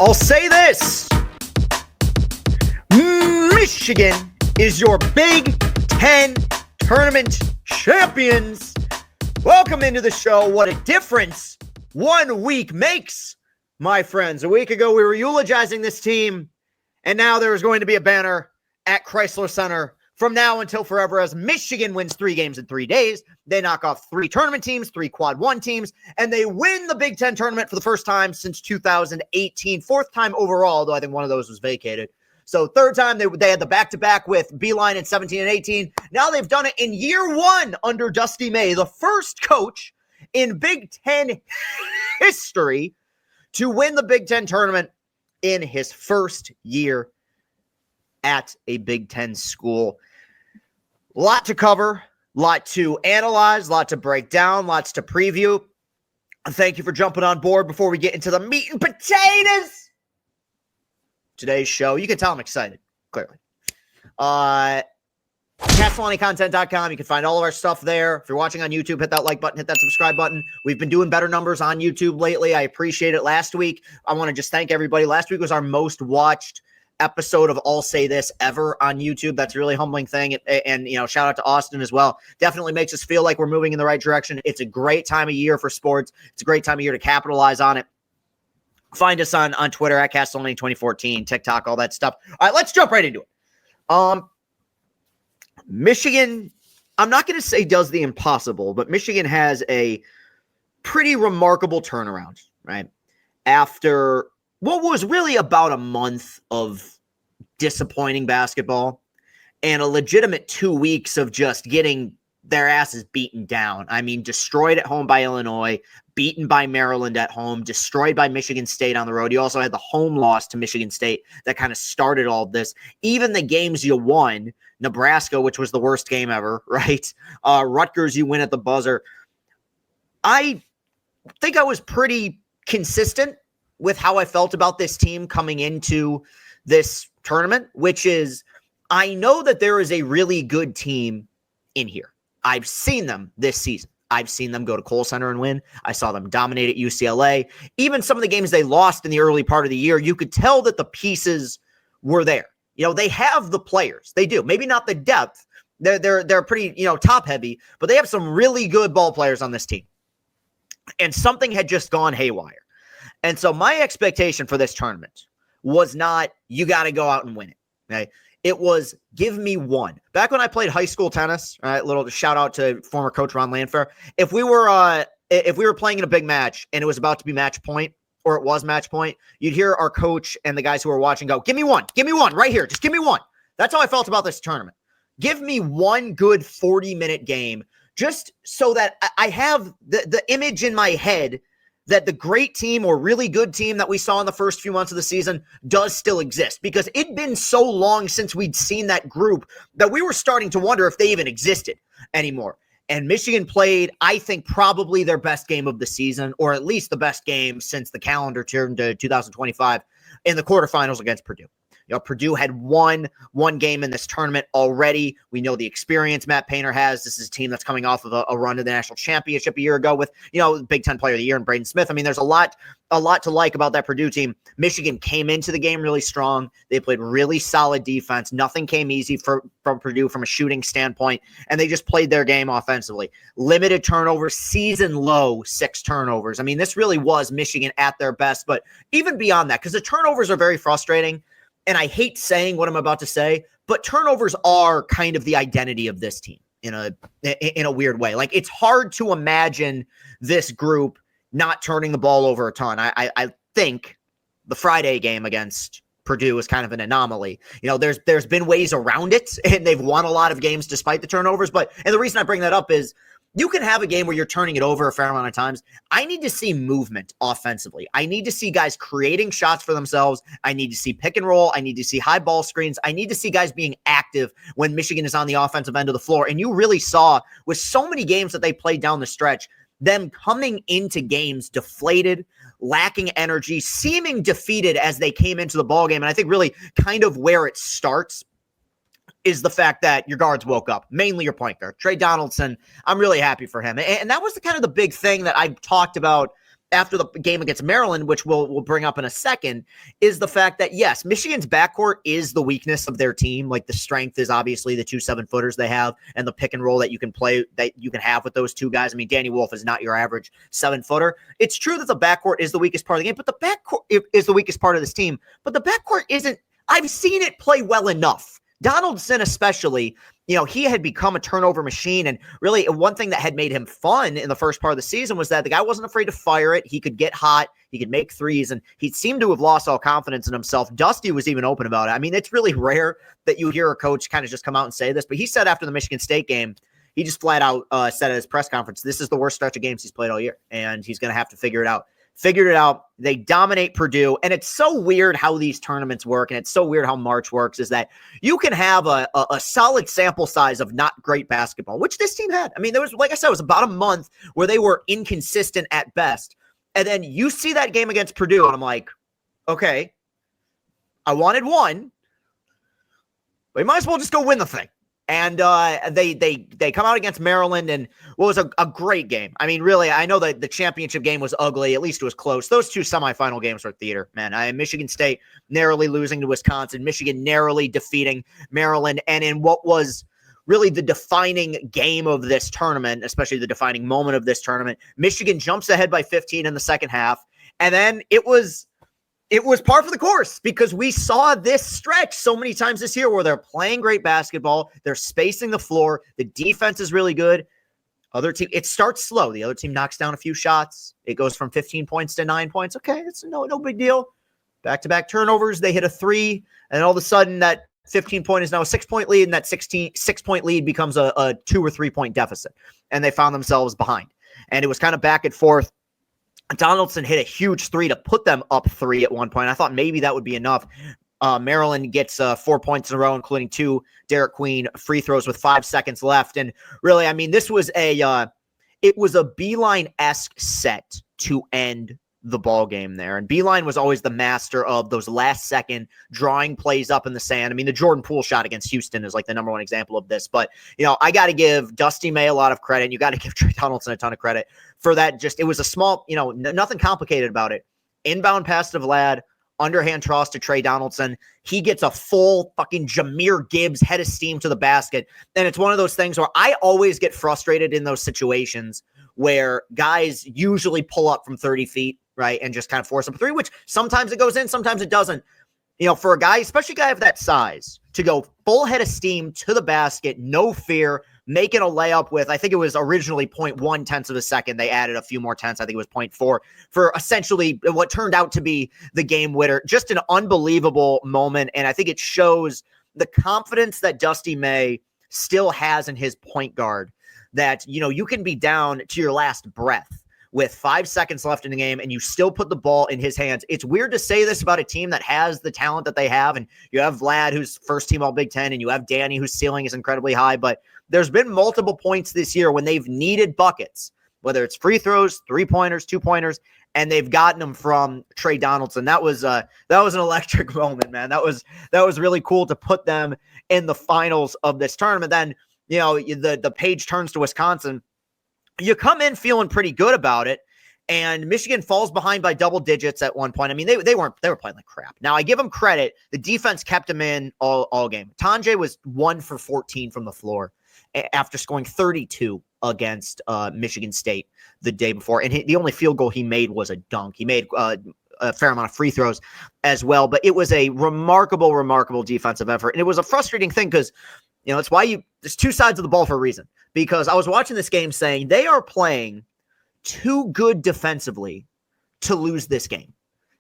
I'll say this. Michigan is your Big Ten tournament champions. Welcome into the show. What a difference 1 week makes, my friends. A week ago, we were eulogizing this team, and now there is going to be a banner at Chrysler Center from now until forever as Michigan wins 3 games in 3 days. They knock off 3 tournament teams, 3 quad 1 teams, and they win the Big Ten tournament for the first time since 2018. 4th time overall, though I think one of those was vacated. So 3rd time, they had the back-to-back with Beeline in 17 and 18. Now they've done it in year 1 under Dusty May, the first coach in Big Ten history to win the Big Ten tournament in his first year at a Big Ten school. Lot to cover, lot to analyze, lot to break down, lots to preview. Thank you for jumping on board before we get into the meat and potatoes. Today's show. You can tell I'm excited, clearly. CastellaniContent.com. You can find all of our stuff there. If you're watching on YouTube, hit that like button, hit that subscribe button. We've been doing better numbers on YouTube lately. I appreciate it. Last week, I want to just thank everybody. Last week was our most watched episode of I'll Say This ever on YouTube. That's a really humbling thing. And you know, shout out to Austin as well. Definitely makes us feel like we're moving in the right direction. It's a great time of year for sports. It's a great time of year to capitalize on it. Find us on Twitter at Castellani 2014, TikTok, all that stuff. All right, let's jump right into it. Michigan, I'm not going to say does the impossible, but Michigan has a pretty remarkable turnaround, right? After what was really about a month of disappointing basketball and a legitimate 2 weeks of just getting their asses beaten down. I mean, destroyed at home by Illinois, beaten by Maryland at home, destroyed by Michigan State on the road. You also had the home loss to Michigan State that kind of started all of this. Even the games you won, Nebraska, which was the worst game ever, right? Rutgers, you win at the buzzer. I think I was pretty consistent with how I felt about this team coming into this tournament, which is I know that there is a really good team in here. I've seen them this season. I've seen them go to Kohl Center and win. I saw them dominate at UCLA. Even some of the games they lost in the early part of the year, you could tell that the pieces were there. You know, they have the players. They do. Maybe not the depth. They're pretty, top heavy, but they have some really good ball players on this team. And something had just gone haywire. And so my expectation for this tournament was not, you got to go out and win it. Okay. It was give me one. Back when I played high school tennis, right? Little shout out to former coach Ron Landfair. If we were playing in a big match and it was about to be match point, or it was match point, you'd hear our coach and the guys who were watching go, give me one right here. Just give me one. That's how I felt about this tournament. Give me one good 40-minute game just so that I have the image in my head that the great team or really good team that we saw in the first few months of the season does still exist, because it'd been so long since we'd seen that group that we were starting to wonder if they even existed anymore. And Michigan played, I think, probably their best game of the season, or at least the best game since the calendar turned to 2025 in the quarterfinals against Purdue. Purdue had won one game in this tournament already. We know the experience Matt Painter has. This is a team that's coming off of a run to the national championship a year ago with, Big Ten Player of the Year and Braden Smith. I mean, there's a lot to like about that Purdue team. Michigan came into the game really strong. They played really solid defense. Nothing came easy from Purdue from a shooting standpoint, and they just played their game offensively. Limited turnovers, season low 6 turnovers. I mean, this really was Michigan at their best, but even beyond that, because the turnovers are very frustrating. And I hate saying what I'm about to say, but turnovers are kind of the identity of this team in a weird way. Like, it's hard to imagine this group not turning the ball over a ton. I think the Friday game against Purdue is kind of an anomaly. There's been ways around it, and they've won a lot of games despite the turnovers. And the reason I bring that up is you can have a game where you're turning it over a fair amount of times. I need to see movement offensively. I need to see guys creating shots for themselves. I need to see pick and roll. I need to see high ball screens. I need to see guys being active when Michigan is on the offensive end of the floor. And you really saw with so many games that they played down the stretch, them coming into games deflated, lacking energy, seeming defeated as they came into the ballgame. And I think really kind of where it starts is the fact that your guards woke up, mainly your point guard. Trey Donaldson, I'm really happy for him. And that was the kind of the big thing that I talked about after the game against Maryland, which we'll bring up in a second, is the fact that, yes, Michigan's backcourt is the weakness of their team. Like, the strength is obviously the 2 7-footers they have and the pick and roll that you can play, that you can have with those two guys. I mean, Danny Wolf is not your average 7-footer. It's true that the backcourt is the weakest part of the game, but the backcourt is the weakest part of this team. But the backcourt isn't. I've seen it play well enough. Donaldson especially, he had become a turnover machine. And really, one thing that had made him fun in the first part of the season was that the guy wasn't afraid to fire it. He could get hot. He could make threes. And he seemed to have lost all confidence in himself. Dusty was even open about it. I mean, it's really rare that you hear a coach kind of just come out and say this. But he said after the Michigan State game, he just flat out said at his press conference, this is the worst stretch of games he's played all year. And he's going to have to figure it out. Figured it out. They dominate Purdue. And it's so weird how these tournaments work. And it's so weird how March works, is that you can have a solid sample size of not great basketball, which this team had. I mean, there was, like I said, it was about a month where they were inconsistent at best. And then you see that game against Purdue, and I'm like, okay, I wanted one, but you might as well just go win the thing. And they come out against Maryland, and what was a great game. I mean, really, I know that the championship game was ugly. At least it was close. Those 2 semifinal games were theater, man. Michigan State narrowly losing to Wisconsin, Michigan narrowly defeating Maryland, and in what was really the defining game of this tournament, especially the defining moment of this tournament, Michigan jumps ahead by 15 in the second half, and then it was par for the course, because we saw this stretch so many times this year where they're playing great basketball. They're spacing the floor. The defense is really good. Other team, it starts slow. The other team knocks down a few shots. It goes from 15 points to 9 points. Okay, it's no big deal. Back-to-back turnovers. They hit a 3, and all of a sudden that 15-point is now a 6-point lead, and that 6-point lead becomes a 2 or 3 point deficit. And they found themselves behind. And it was kind of back and forth. Donaldson hit a huge 3 to put them up 3 at one point. I thought maybe that would be enough. Maryland gets 4 points in a row, including 2 Derek Queen free throws with 5 seconds left. And really, I mean, this was it was a Beeline-esque set to end the ball game there. And Beeline was always the master of those last second drawing plays up in the sand. I mean, the Jordan Poole shot against Houston is like the number one example of this. But, I got to give Dusty May a lot of credit. And you got to give Trey Donaldson a ton of credit for that. Just, it was a small, nothing complicated about it. Inbound pass to Vlad, underhand toss to Trey Donaldson. He gets a full fucking Jahmyr Gibbs head of steam to the basket. And it's one of those things where I always get frustrated in those situations where guys usually pull up from 30 feet, right, and just kind of force up a 3, which sometimes it goes in, sometimes it doesn't. For a guy, especially a guy of that size, to go full head of steam to the basket, no fear, making a layup with, I think it was originally 0.1 tenths of a second. They added a few more tenths. I think it was 0.4 for essentially what turned out to be the game winner. Just an unbelievable moment. And I think it shows the confidence that Dusty May still has in his point guard, that, you can be down to your last breath with 5 seconds left in the game, and you still put the ball in his hands. It's weird to say this about a team that has the talent that they have, and you have Vlad, who's first team All Big Ten, and you have Danny, whose ceiling is incredibly high, but there's been multiple points this year when they've needed buckets, whether it's free throws, 3-pointers, 2-pointers, and they've gotten them from Trey Donaldson. That was an electric moment, man. That was really cool to put them in the finals of this tournament. Then, the page turns to Wisconsin. You come in feeling pretty good about it, and Michigan falls behind by double digits at one point. I mean, they were playing like crap. Now, I give them credit. The defense kept them in all game. Tanjay was 1 for 14 from the floor after scoring 32 against Michigan State the day before. And the only field goal he made was a dunk. He made a fair amount of free throws as well. But it was a remarkable defensive effort. And it was a frustrating thing because, it's why there's 2 sides of the ball for a reason. Because I was watching this game saying they are playing too good defensively to lose this game.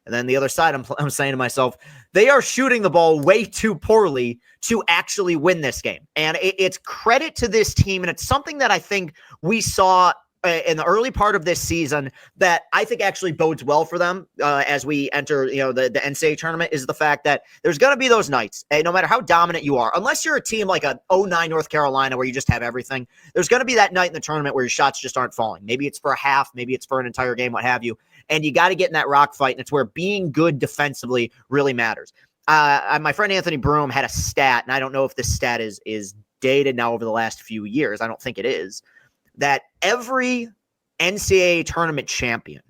And then the other side, I'm saying to myself, they are shooting the ball way too poorly to actually win this game. And it's credit to this team. And it's something that I think we saw in the early part of this season that I think actually bodes well for them as we enter, the NCAA tournament, is the fact that there's going to be those nights, and no matter how dominant you are, unless you're a team like a 09 North Carolina where you just have everything, there's going to be that night in the tournament where your shots just aren't falling. Maybe it's for a half, maybe it's for an entire game, what have you. And you got to get in that rock fight, and it's where being good defensively really matters. My friend Anthony Broom had a stat, and I don't know if this stat is dated now over the last few years. I don't think it is. That every NCAA tournament champion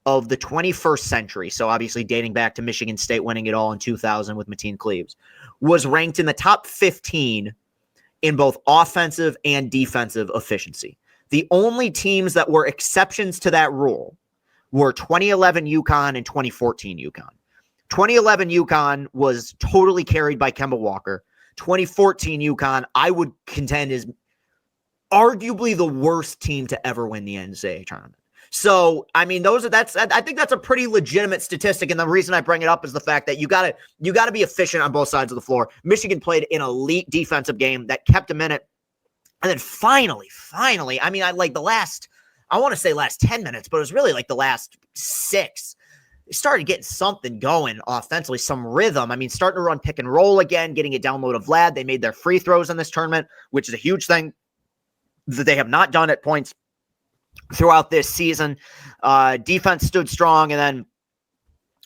of the 21st century, so obviously dating back to Michigan State winning it all in 2000 with Mateen Cleaves, was ranked in the top 15 in both offensive and defensive efficiency. The only teams that were exceptions to that rule were 2011 UConn and 2014 UConn. 2011 UConn was totally carried by Kemba Walker. 2014 UConn, I would contend, is arguably the worst team to ever win the NCAA tournament. So, I mean, I think that's a pretty legitimate statistic. And the reason I bring it up is the fact that you gotta be efficient on both sides of the floor. Michigan played an elite defensive game that kept them in it. And then finally, I mean, I want to say last 10 minutes, but it was really like the last 6. They started getting something going offensively, some rhythm. I mean, starting to run pick and roll again, getting it down low to Vlad. They made their free throws in this tournament, which is a huge thing that they have not done at points throughout this season. Defense stood strong, and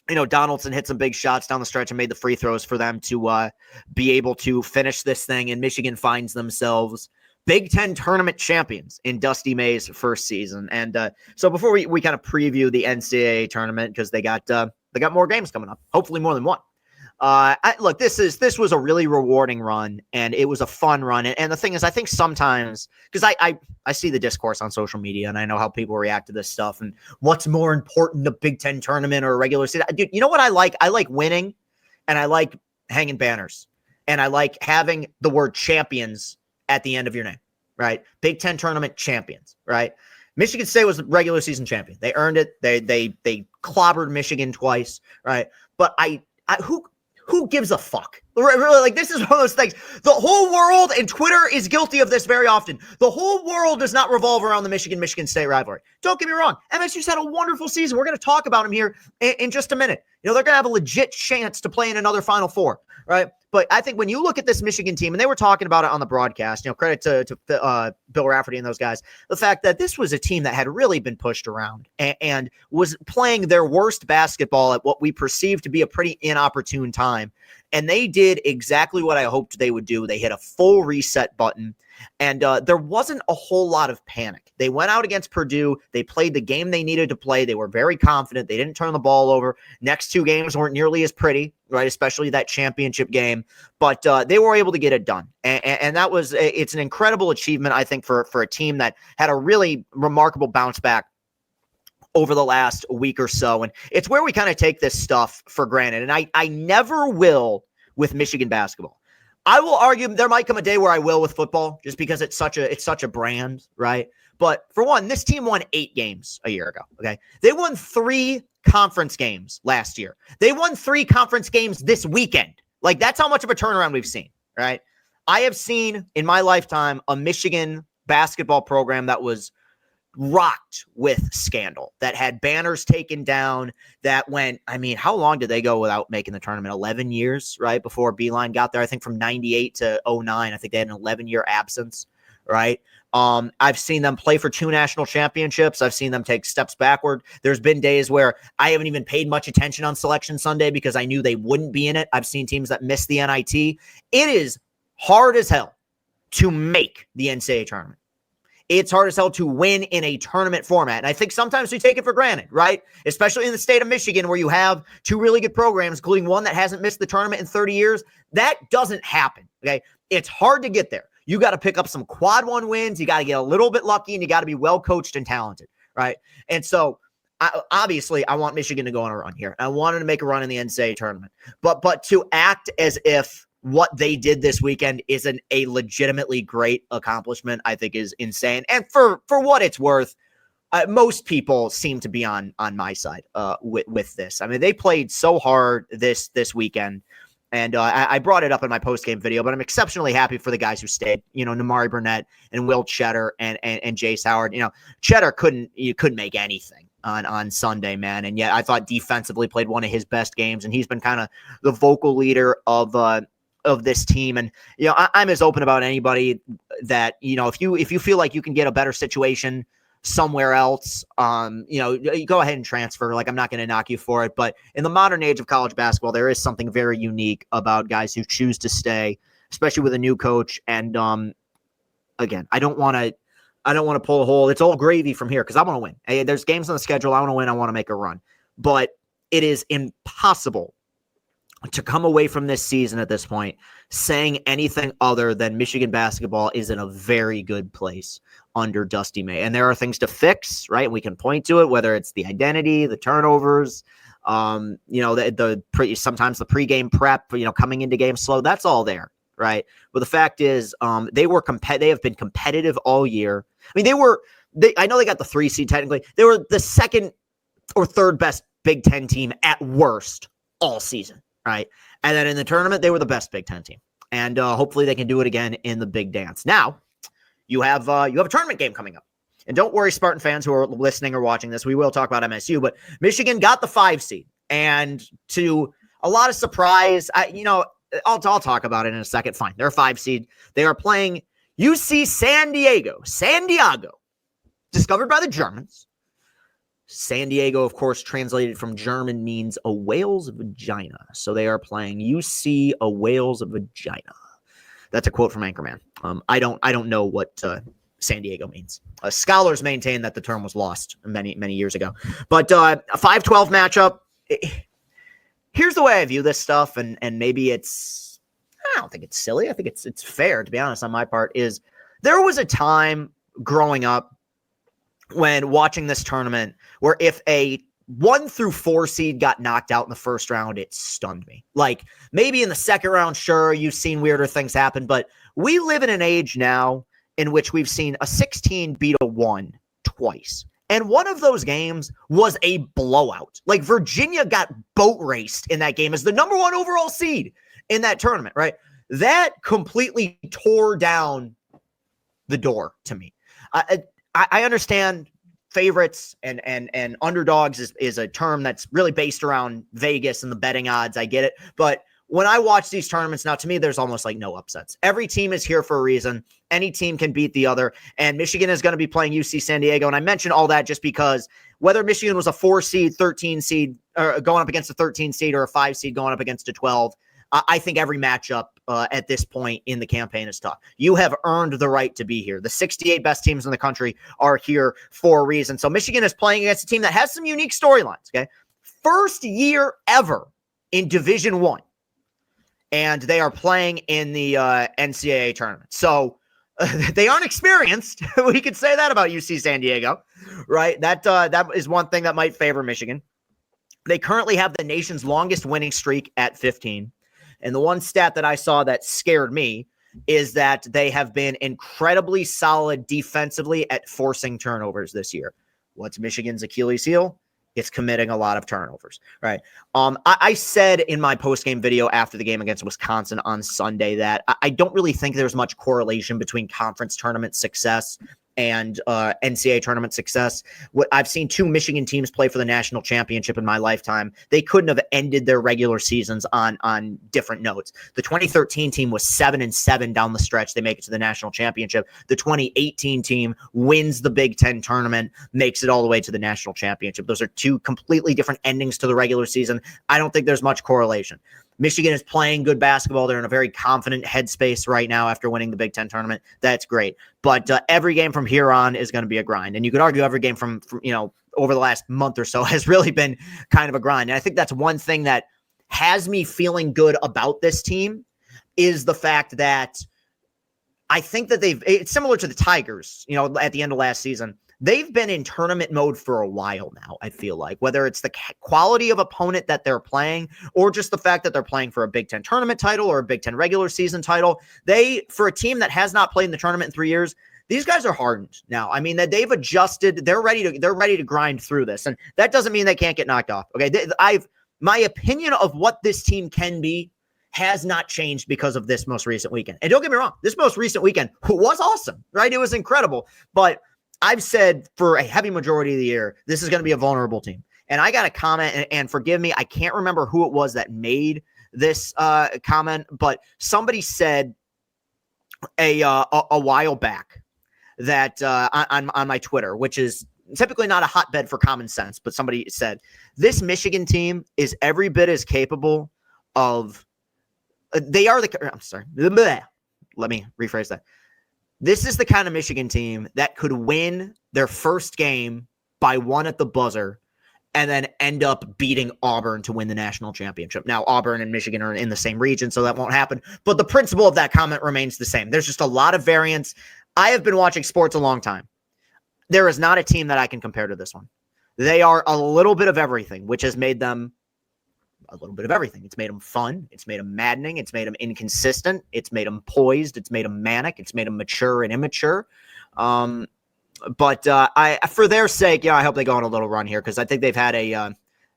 then Donaldson hit some big shots down the stretch and made the free throws for them to be able to finish this thing. And Michigan finds themselves Big Ten tournament champions in Dusty May's first season. And so before we kind of preview the NCAA tournament, because they got more games coming up, hopefully more than one. Look, this was a really rewarding run, and it was a fun run. And the thing is, I think sometimes, because I see the discourse on social media, and I know how people react to this stuff, and what's more important, a Big Ten tournament or a regular season? Dude, you know what I like? I like winning, and I like hanging banners, and I like having the word champions at the end of your name, right? Big Ten tournament champions, right? Michigan State was the regular season champion. They earned it. They clobbered Michigan twice, right? But who gives a fuck? Really, like, this is one of those things. The whole world, and Twitter is guilty of this very often, the whole world does not revolve around the Michigan State rivalry. Don't get me wrong. MSU's had a wonderful season. We're going to talk about them here in just a minute. They're going to have a legit chance to play in another Final Four, right? But I think when you look at this Michigan team, and they were talking about it on the broadcast, credit to Bill Rafferty and those guys, the fact that this was a team that had really been pushed around and was playing their worst basketball at what we perceived to be a pretty inopportune time. And they did exactly what I hoped they would do. They hit a full reset button, and there wasn't a whole lot of panic. They went out against Purdue. They played the game they needed to play. They were very confident. They didn't turn the ball over. Next 2 games weren't nearly as pretty, right? Especially that championship game. But they were able to get it done. And that was, it's an incredible achievement, I think, for a team that had a really remarkable bounce back over the last week or so. And it's where we kind of take this stuff for granted. And I never will with Michigan basketball. I will argue there might come a day where I will with football, just because it's such a brand, right? But for one, this team won 8 games a year ago. Okay. They won 3 conference games last year. They won 3 conference games this weekend. Like, that's how much of a turnaround we've seen, right? I have seen in my lifetime a Michigan basketball program that was rocked with scandal, that had banners taken down, that went, I mean, how long did they go without making the tournament? 11 years, right? Before Beeline got there, I think from 98 to 09, I think they had an 11-year absence, right? I've seen them play for 2 national championships. I've seen them take steps backward. There's been days where I haven't even paid much attention on Selection Sunday because I knew they wouldn't be in it. I've seen teams that miss the NIT. It is hard as hell to make the NCAA tournament. It's hard as hell to win in a tournament format. And I think sometimes we take it for granted, right? Especially in the state of Michigan, where you have 2 really good programs, including one that hasn't missed the tournament in 30 years. That doesn't happen, okay? It's hard to get there. You got to pick up some quad 1 wins. You got to get a little bit lucky, and you got to be well coached and talented, right? And so, obviously, I want Michigan to go on a run here. I wanted to make a run in the NCAA tournament. But to act as if what they did this weekend isn't a legitimately great accomplishment, I think is insane. And for what it's worth, most people seem to be on my side with this. I mean, they played so hard this weekend. And I brought it up in my post-game video, but I'm exceptionally happy for the guys who stayed. Namari Burnett and Will Cheddar and Jace Howard. Cheddar couldn't make anything on Sunday, man. And yet I thought defensively played one of his best games, and he's been kind of the vocal leader of this team. And I'm as open about anybody that if you feel like you can get a better situation somewhere else, you go ahead and transfer. Like, I'm not going to knock you for it, but in the modern age of college basketball, there is something very unique about guys who choose to stay, especially with a new coach. And again, I don't want to I don't want to pull a hole. It's all gravy from here because I want to win. Hey, there's games on the schedule. I want to win. I want to make a run. But it is impossible to come away from this season at this point saying anything other than Michigan basketball is in a very good place under Dusty May. And there are things to fix, right? We can point to it, whether it's the identity, the turnovers, sometimes the pregame prep, coming into games slow. That's all there, right? But the fact is, they have been competitive all year. I mean, I know they got the 3 seed technically. They were the second or third best Big Ten team at worst all season. Right. And then in the tournament, they were the best Big Ten team. And hopefully they can do it again in the big dance. Now, you have a tournament game coming up. And don't worry, Spartan fans who are listening or watching this, we will talk about MSU, but Michigan got the 5 seed. And to a lot of surprise, I'll talk about it in a second. Fine. They're a 5 seed. They are playing UC San Diego, discovered by the Germans. San Diego, of course, translated from German means a whale's vagina. So they are playing UC a whale's vagina. That's a quote from Anchorman. I don't know what San Diego means. Scholars maintain that the term was lost many, many years ago. But a 5-12 matchup. Here's the way I view this stuff, and maybe I don't think it's silly. I think it's fair, to be honest, on my part, is there was a time growing up when watching this tournament where if a 1 through 4 seed got knocked out in the first round, it stunned me. Like maybe in the second round, sure, you've seen weirder things happen, but we live in an age now in which we've seen a 16 beat a 1 twice. And one of those games was a blowout. Like Virginia got boat raced in that game as the number 1 overall seed in that tournament, right? That completely tore down the door to me. I understand favorites and underdogs is a term that's really based around Vegas and the betting odds. I get it. But when I watch these tournaments now, to me, there's almost like no upsets. Every team is here for a reason. Any team can beat the other. And Michigan is going to be playing UC San Diego. And I mention all that just because whether Michigan was a 4 seed, 13 seed, or going up against a 13 seed or a 5 seed going up against a 12, I think every matchup at this point in the campaign is tough. You have earned the right to be here. The 68 best teams in the country are here for a reason. So Michigan is playing against a team that has some unique storylines, okay? First year ever in Division I. And they are playing in the NCAA tournament. So they aren't experienced. We could say that about UC San Diego, right? That is one thing that might favor Michigan. They currently have the nation's longest winning streak at 15. And the one stat that I saw that scared me is that they have been incredibly solid defensively at forcing turnovers this year. What's Michigan's Achilles heel? It's committing a lot of turnovers, right? I said in my postgame video after the game against Wisconsin on Sunday that I don't really think there's much correlation between conference tournament success and NCAA tournament success. I've seen 2 Michigan teams play for the national championship in my lifetime. They couldn't have ended their regular seasons on different notes. The 2013 team was 7-7 down the stretch. They make it to the national championship. The 2018 team wins the Big Ten tournament, makes it all the way to the national championship. Those are 2 completely different endings to the regular season. I don't think there's much correlation. Michigan is playing good basketball. They're in a very confident headspace right now after winning the Big Ten tournament. That's great. But every game from here on is going to be a grind. And you could argue every game from over the last month or so has really been kind of a grind. And I think that's one thing that has me feeling good about this team is the fact that I think that it's similar to the Tigers, at the end of last season. They've been in tournament mode for a while now, I feel like, whether it's the quality of opponent that they're playing or just the fact that they're playing for a Big Ten tournament title or a Big Ten regular season title. For a team that has not played in the tournament in 3 years, these guys are hardened now. I mean, that they've adjusted. They're ready to grind through this. And that doesn't mean they can't get knocked off. Okay. My opinion of what this team can be has not changed because of this most recent weekend. And don't get me wrong, this most recent weekend was awesome, right? It was incredible. But I've said for a heavy majority of the year, this is going to be a vulnerable team. And I got a comment, and forgive me, I can't remember who it was that made this comment, but somebody said a while back that on my Twitter, which is typically not a hotbed for common sense, but somebody said, this Michigan team is every bit as capable of, I'm sorry, let me rephrase that. This is the kind of Michigan team that could win their first game by 1 at the buzzer and then end up beating Auburn to win the national championship. Now, Auburn and Michigan are in the same region, so that won't happen. But the principle of that comment remains the same. There's just a lot of variance. I have been watching sports a long time. There is not a team that I can compare to this one. They are a little bit of everything, which has made them a little bit of everything. It's made them fun. It's made them maddening. It's made them inconsistent. It's made them poised. It's made them manic. It's made them mature and immature. But for their sake, I hope they go on a little run here because I think they've had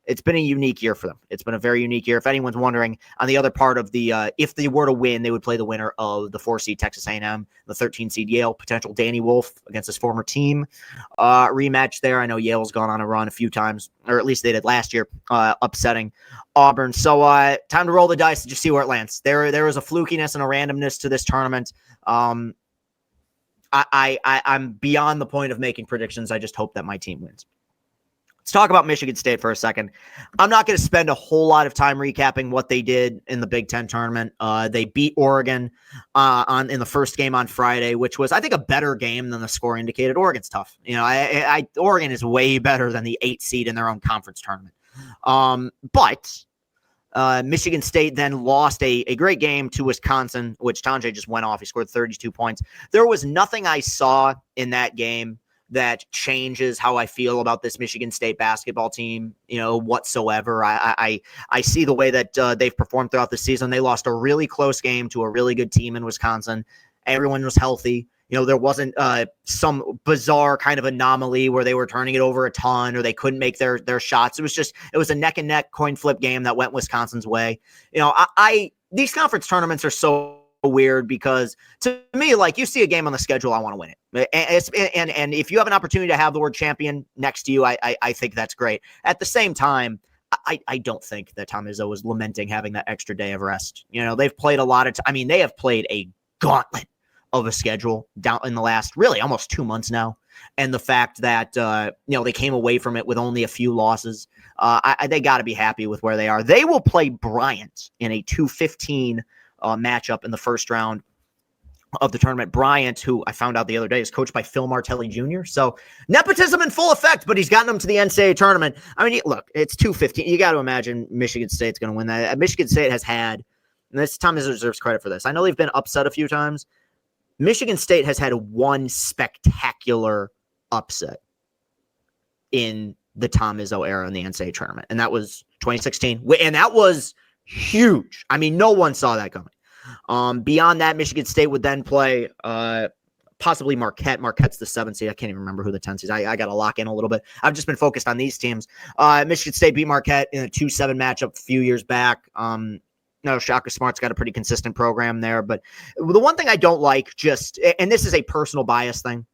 it's been a unique year for them. It's been a very unique year. If anyone's wondering, on the other part of the, if they were to win, they would play the winner of the 4-seed Texas A&M, the 13-seed Yale, potential Danny Wolf against his former team rematch there. I know Yale's gone on a run a few times, or at least they did last year, upsetting Auburn. So time to roll the dice and just see where it lands. There is a flukiness and a randomness to this tournament. I'm beyond the point of making predictions. I just hope that my team wins. Let's talk about Michigan State for a second. I'm not going to spend a whole lot of time recapping what they did in the Big Ten tournament. They beat Oregon in the first game on Friday, which was, I think, a better game than the score indicated. Oregon's tough. Oregon is way better than the 8 seed in their own conference tournament. But Michigan State then lost a great game to Wisconsin, which Tanjay just went off. He scored 32 points. There was nothing I saw in that game that changes how I feel about this Michigan State basketball team, whatsoever. I see the way that they've performed throughout the season. They lost a really close game to a really good team in Wisconsin. Everyone was healthy. There wasn't some bizarre kind of anomaly where they were turning it over a ton or they couldn't make their shots. It was a neck and neck coin flip game that went Wisconsin's way. These conference tournaments are so weird because to me, like, you see a game on the schedule, I want to win it. And if you have an opportunity to have the word champion next to you, I think that's great. At the same time, I don't think that Tom Izzo is lamenting having that extra day of rest. They've played a lot of they have played a gauntlet of a schedule down in the last really almost 2 months now. And the fact that, they came away from it with only a few losses, they got to be happy with where they are. They will play Bryant in a 2-15 matchup in the first round of the tournament. Bryant, who I found out the other day, is coached by Phil Martelli Jr. So nepotism in full effect, but he's gotten them to the NCAA tournament. Look, it's 2-15. You got to imagine Michigan State's going to win that. Michigan State has had, and this Tom deserves credit for this. I know they've been upset a few times. Michigan State has had one spectacular upset in the Tom Izzo era in the NCAA tournament, and that was 2016. And that was huge. No one saw that coming. Beyond that, Michigan State would then play possibly Marquette. Marquette's the 7th seed. I can't even remember who the 10th seed is. I got to lock in a little bit. I've just been focused on these teams. Michigan State beat Marquette in a 2-7 matchup a few years back. Shaka Smart's got a pretty consistent program there. But the one thing I don't like, and this is a personal bias thing,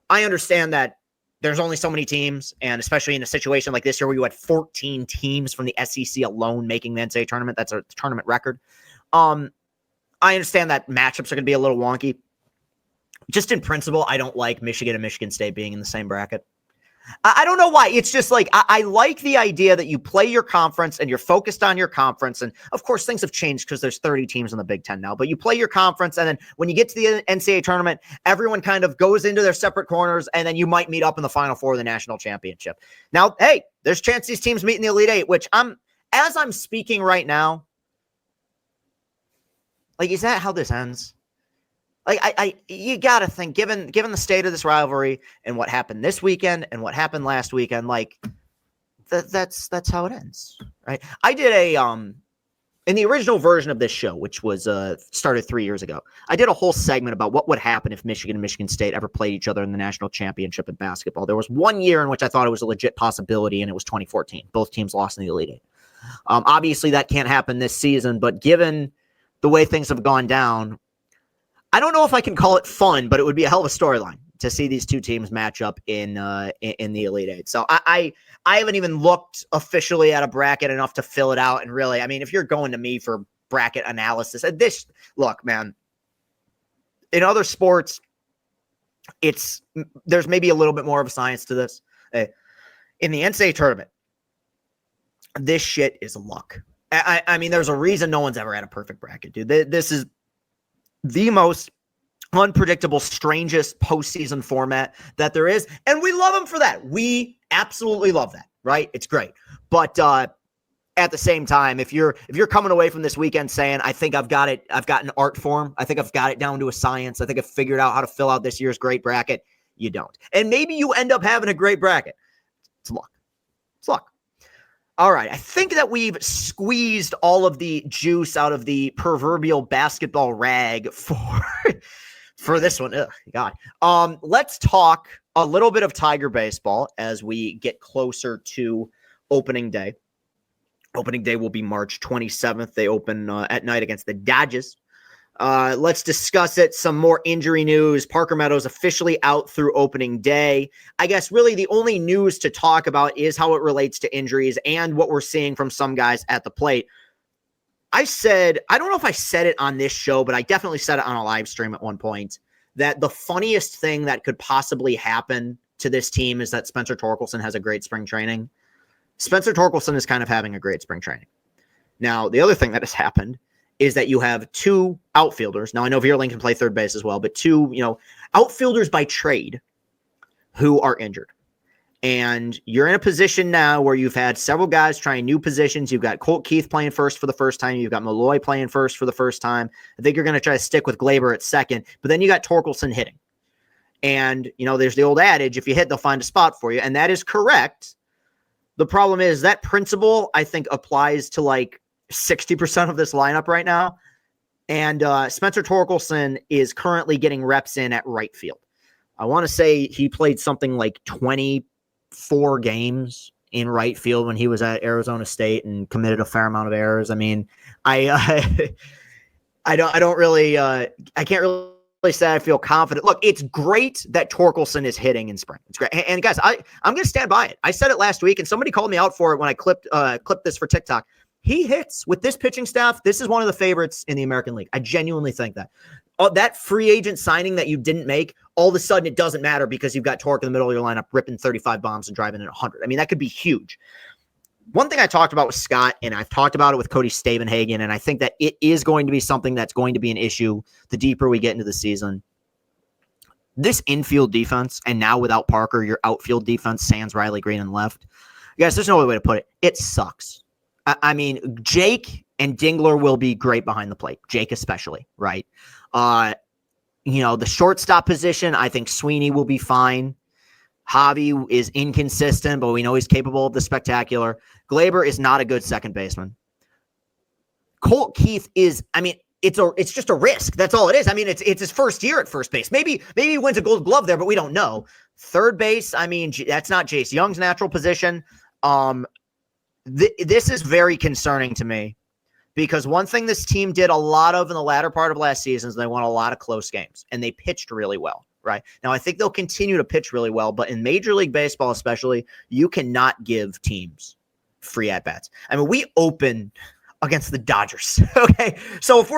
I understand that there's only so many teams, and especially in a situation like this year where you had 14 teams from the SEC alone making the NCAA tournament. That's a tournament record. I understand that matchups are going to be a little wonky. Just in principle, I don't like Michigan and Michigan State being in the same bracket. I don't know why. It's just like, I like the idea that you play your conference and you're focused on your conference. And of course, things have changed because there's 30 teams in the Big Ten now, but you play your conference. And then when you get to the NCAA tournament, everyone kind of goes into their separate corners, and then you might meet up in the Final Four of the national championship. Now, hey, there's a chance these teams meet in the Elite Eight, which as I'm speaking right now, like, is that how this ends? Like, you got to think, given the state of this rivalry and what happened this weekend and what happened last weekend, like, that's how it ends, right? I did in the original version of this show, which was started 3 years ago, I did a whole segment about what would happen if Michigan and Michigan State ever played each other in the national championship in basketball. There was 1 year in which I thought it was a legit possibility, and it was 2014. Both teams lost in the Elite Eight. Obviously, that can't happen this season, but given the way things have gone down, I don't know if I can call it fun, but it would be a hell of a storyline to see these two teams match up in the Elite Eight. So I haven't even looked officially at a bracket enough to fill it out. And really, if you're going to me for bracket analysis, look, man, in other sports, there's maybe a little bit more of a science to this. In the NCAA tournament, this shit is luck. There's a reason no one's ever had a perfect bracket, dude. This is the most unpredictable, strangest postseason format that there is. And we love them for that. We absolutely love that, right? It's great. But at the same time, if you're coming away from this weekend saying, I think I've got an art form, I think I've got it down to a science, I think I've figured out how to fill out this year's great bracket, you don't. And maybe you end up having a great bracket. It's luck. It's luck. All right, I think that we've squeezed all of the juice out of the proverbial basketball rag for this one. Ugh, God. Let's talk a little bit of Tiger baseball as we get closer to opening day. Opening day will be March 27th. They open at night against the Dodgers. Let's discuss it. Some more injury news. Parker Meadows officially out through opening day. I guess really the only news to talk about is how it relates to injuries and what we're seeing from some guys at the plate. I don't know if I said it on this show, but I definitely said it on a live stream at one point, that the funniest thing that could possibly happen to this team is that Spencer Torkelson has a great spring training. Spencer Torkelson is kind of having a great spring training. Now, the other thing that has happened is that you have two outfielders. Now, I know Vierling can play third base as well, but two, outfielders by trade who are injured. And you're in a position now where you've had several guys trying new positions. You've got Colt Keith playing first for the first time. You've got Malloy playing first for the first time. I think you're going to try to stick with Glaber at second, but then you got Torkelson hitting. And, there's the old adage, if you hit, they'll find a spot for you. And that is correct. The problem is that principle, I think, applies to like 60% of this lineup right now. And Spencer Torkelson is currently getting reps in at right field. I want to say he played something like 24 games in right field when he was at Arizona State and committed a fair amount of errors. I mean, I can't really say I feel confident. Look, it's great that Torkelson is hitting in spring. It's great. And guys, I'm going to stand by it. I said it last week and somebody called me out for it when I clipped this for TikTok. He hits with this pitching staff. This is one of the favorites in the American League. I genuinely think that. That free agent signing that you didn't make, all of a sudden it doesn't matter because you've got Torque in the middle of your lineup ripping 35 bombs and driving in 100. I mean, that could be huge. One thing I talked about with Scott, and I've talked about it with Cody Stavenhagen, and I think that it is going to be something that's going to be an issue the deeper we get into the season. This infield defense, and now without Parker, your outfield defense, Sands, Riley Green, and left. Guys, there's no other way to put it. It sucks. I mean, Jake and Dingler will be great behind the plate. Jake especially, right? The shortstop position, I think Sweeney will be fine. Javi is inconsistent, but we know he's capable of the spectacular. Glaber is not a good second baseman. Colt Keith is, it's just a risk. That's all it is. I mean, it's his first year at first base. Maybe he wins a Gold Glove there, but we don't know. Third base, that's not Jace Young's natural position. This is very concerning to me because one thing this team did a lot of in the latter part of last season is they won a lot of close games and they pitched really well, right? Now, I think they'll continue to pitch really well, but in Major League Baseball especially, you cannot give teams free at-bats. I mean, we open against the Dodgers, okay? So if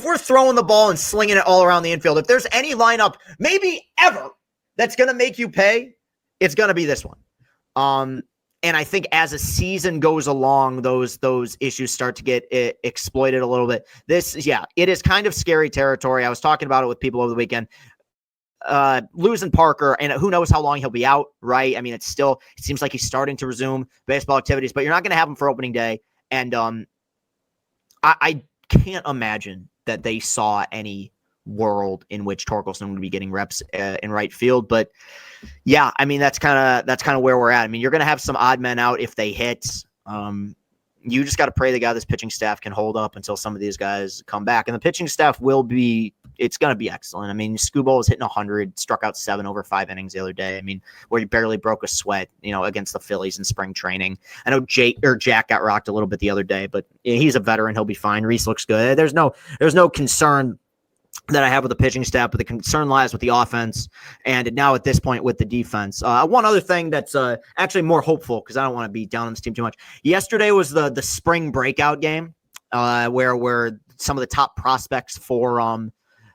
we're throwing the ball and slinging it all around the infield, if there's any lineup maybe ever that's going to make you pay, it's going to be this one. And I think as a season goes along, those issues start to get exploited a little bit. It is kind of scary territory. I was talking about it with people over the weekend. Losing Parker, and who knows how long he'll be out, right? I mean, it seems like he's starting to resume baseball activities, but you're not going to have him for opening day. And I can't imagine that they saw any world in which Torkelson would be getting reps in right field. But yeah, I mean, that's kind of where we're at. I mean, you're going to have some odd men out if they hit. You just got to pray the guy this pitching staff can hold up until some of these guys come back. And the pitching staff it's going to be excellent. I mean, Skubal was hitting 100, struck out 7 over 5 innings the other day. I mean, where he barely broke a sweat, against the Phillies in spring training. I know Jack got rocked a little bit the other day, but he's a veteran. He'll be fine. Reese looks good. There's no concern that I have with the pitching staff, but the concern lies with the offense and now at this point with the defense. One other thing that's actually more hopeful, because I don't want to be down on this team too much. Yesterday was the spring breakout game where some of the top prospects for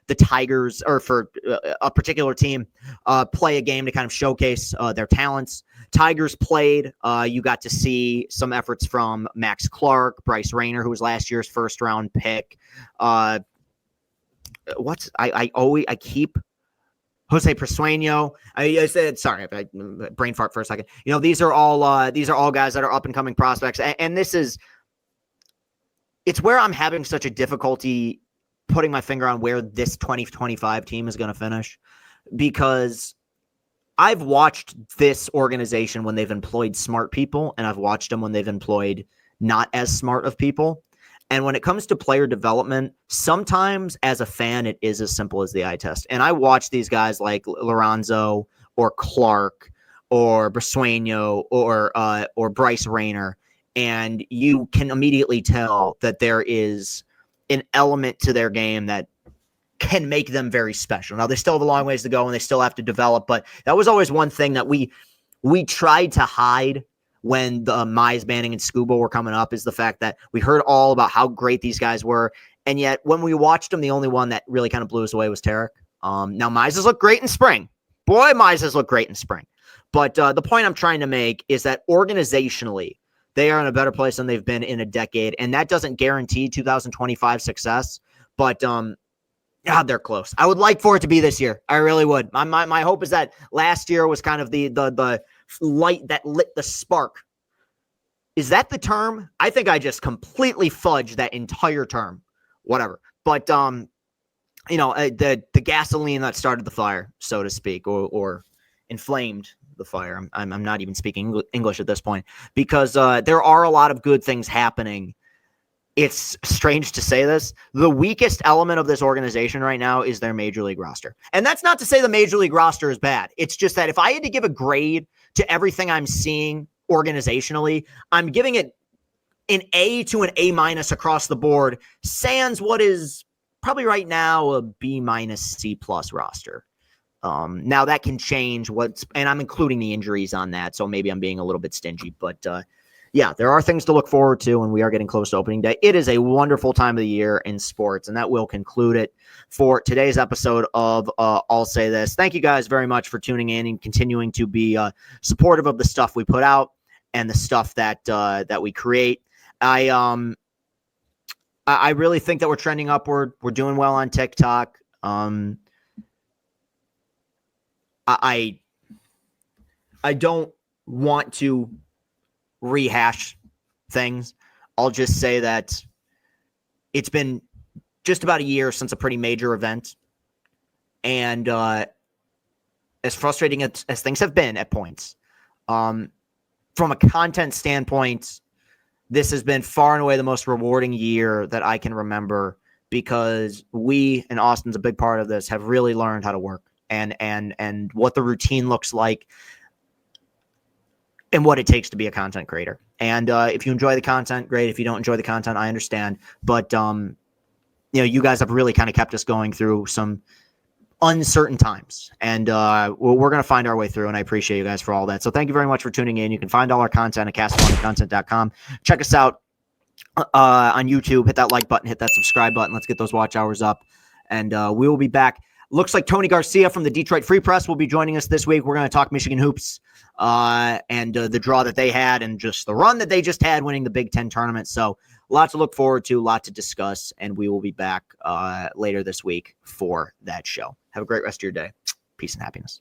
the Tigers or for a particular team play a game to kind of showcase their talents. Tigers played. You got to see some efforts from Max Clark, Bryce Rayner, who was last year's first-round pick, I keep Jose Persueño. I said, sorry, I brain fart for a second. These are all guys that are up and coming prospects. And it's where I'm having such a difficulty putting my finger on where this 2025 team is going to finish, because I've watched this organization when they've employed smart people, and I've watched them when they've employed not as smart of people. And when it comes to player development, sometimes as a fan, it is as simple as the eye test. And I watch these guys like Lorenzo or Clark or Bersueño or Bryce Rayner, and you can immediately tell that there is an element to their game that can make them very special. Now, they still have a long ways to go and they still have to develop, but that was always one thing that we tried to hide when the Mize, Manning, and Scuba were coming up, is the fact that we heard all about how great these guys were, and yet when we watched them, the only one that really kind of blew us away was Tarek. Now, Mize looked great in spring. Boy, Mize looked great in spring. But the point I'm trying to make is that organizationally, they are in a better place than they've been in a decade, and that doesn't guarantee 2025 success, but God, they're close. I would like for it to be this year. I really would. My hope is that last year was kind of the light that lit the spark. Is that the term? I think I just completely fudged that entire term. Whatever. But the gasoline that started the fire, so to speak, or inflamed the fire. I'm not even speaking English at this point, because there are a lot of good things happening. It's strange to say this. The weakest element of this organization right now is their major league roster. And that's not to say the major league roster is bad. It's just that if I had to give a grade to everything I'm seeing organizationally, I'm giving it an A to an A- across the board, sans what is probably right now a B- C+ roster. Now that can change and I'm including the injuries on that, so maybe I'm being a little bit stingy, but yeah, there are things to look forward to, and we are getting close to opening day. It is a wonderful time of the year in sports, and that will conclude it for today's episode of I'll Say This. Thank you guys very much for tuning in and continuing to be supportive of the stuff we put out and the stuff that we create. I really think that we're trending upward. We're doing well on TikTok. I don't want to rehash things. I'll just say that it's been just about a year since a pretty major event. And as frustrating as things have been at points, from a content standpoint, this has been far and away the most rewarding year that I can remember, because we, and Austin's a big part of this, have really learned how to work and what the routine looks like and what it takes to be a content creator. And if you enjoy the content, great. If you don't enjoy the content, I understand. But you guys have really kind of kept us going through some uncertain times, and we're going to find our way through, and I appreciate you guys for all that. So thank you very much for tuning in. You can find all our content at castellanicontent.com. Check us out on YouTube. Hit that like button, hit that subscribe button. Let's get those watch hours up, and we will be back. Looks like Tony Garcia from the Detroit Free Press will be joining us this week. We're going to talk Michigan hoops and the draw that they had and just the run that they just had winning the Big Ten tournament. So a lot to look forward to, a lot to discuss, and we will be back later this week for that show. Have a great rest of your day. Peace and happiness.